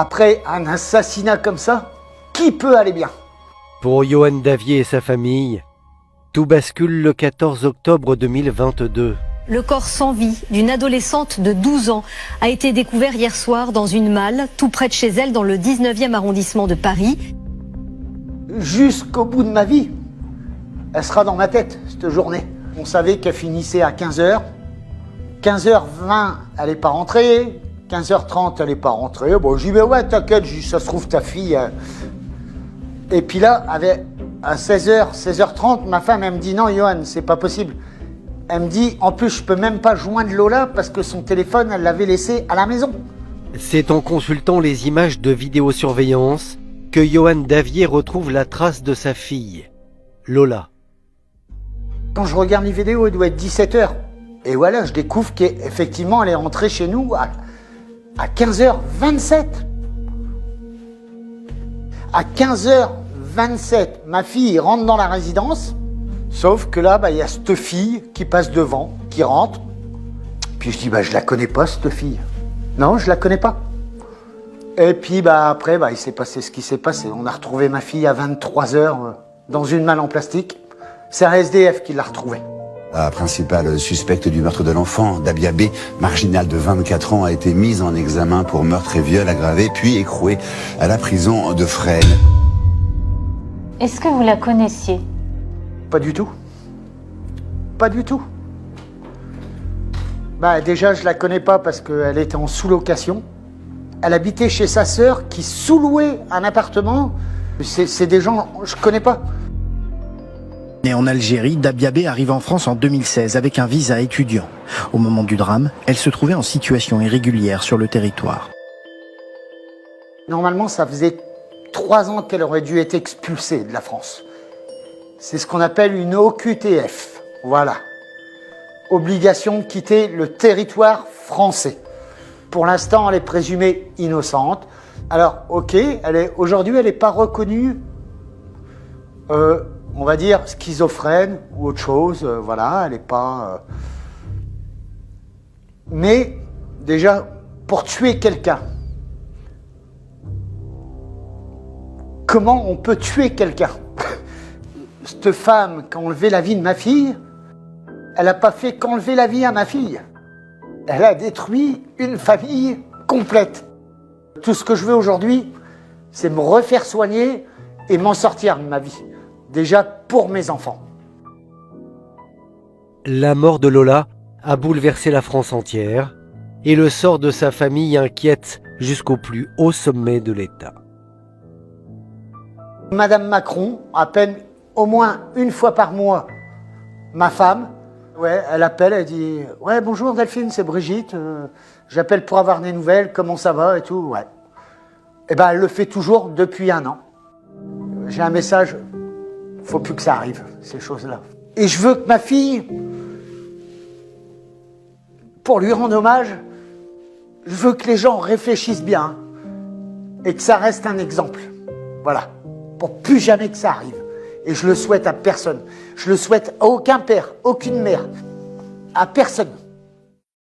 Après un assassinat comme ça, qui peut aller bien? Pour Yohann Davier et sa famille, tout bascule le 14 octobre 2022. Le corps sans vie d'une adolescente de 12 ans a été découvert hier soir dans une malle, tout près de chez elle, dans le 19e arrondissement de Paris. Jusqu'au bout de ma vie, elle sera dans ma tête, cette journée. On savait qu'elle finissait à 15h. 15h20, elle n'est pas rentrée. 15h30, elle n'est pas rentrée. Bon, j'y vais, ouais, t'inquiète, ça se trouve, ta fille. Et puis là, à 16h, 16h30, ma femme, elle me dit, non, Yohann, c'est pas possible. Elle me dit, en plus, je peux même pas joindre Lola parce que son téléphone, elle l'avait laissé à la maison. C'est en consultant les images de vidéosurveillance que Yohann Davier retrouve la trace de sa fille, Lola. Quand je regarde les vidéos, il doit être 17h. Et voilà, je découvre qu'effectivement, elle est rentrée chez nous à 15h27. À 15h27, ma fille rentre dans la résidence. Sauf que là, il y a cette fille qui passe devant, qui rentre. Puis je dis, je la connais pas, cette fille. Non, je la connais pas. Et puis après, il s'est passé ce qui s'est passé. On a retrouvé ma fille à 23h dans une malle en plastique. C'est un SDF qui l'a retrouvée. La principale suspecte du meurtre de l'enfant, Dabia B, marginale de 24 ans, a été mise en examen pour meurtre et viol aggravé, puis écrouée à la prison de Fresnes. Est-ce que vous la connaissiez ? Pas du tout. Pas du tout. Déjà, je la connais pas parce qu'elle était en sous-location. Elle habitait chez sa sœur qui sous-louait un appartement. C'est des gens je connais pas. Née en Algérie, Dabia B arrive en France en 2016 avec un visa étudiant. Au moment du drame, elle se trouvait en situation irrégulière sur le territoire. Normalement, ça faisait 3 ans qu'elle aurait dû être expulsée de la France. C'est ce qu'on appelle une OQTF. Voilà. Obligation de quitter le territoire français. Pour l'instant, elle est présumée innocente. Alors, ok, aujourd'hui, elle n'est pas reconnue, on va dire, schizophrène ou autre chose. Voilà, elle n'est pas... Mais, déjà, pour tuer quelqu'un, comment on peut tuer quelqu'un? Cette femme qui a enlevé la vie de ma fille, elle n'a pas fait qu'enlever la vie à ma fille. Elle a détruit une famille complète. Tout ce que je veux aujourd'hui, c'est me refaire soigner et m'en sortir de ma vie. Déjà pour mes enfants. La mort de Lola a bouleversé la France entière et le sort de sa famille inquiète jusqu'au plus haut sommet de l'État. Madame Macron appelle au moins une fois par mois ma femme. Ouais, elle appelle, elle dit « Ouais, bonjour Delphine, c'est Brigitte. J'appelle pour avoir des nouvelles, comment ça va et tout. » Ouais. Et elle le fait toujours depuis 1 an. J'ai un message, faut plus que ça arrive, ces choses-là. Et je veux que ma fille, pour lui rendre hommage, je veux que les gens réfléchissent bien et que ça reste un exemple. Voilà, pour plus jamais que ça arrive. Et je le souhaite à personne. Je le souhaite à aucun père, aucune mère, à personne.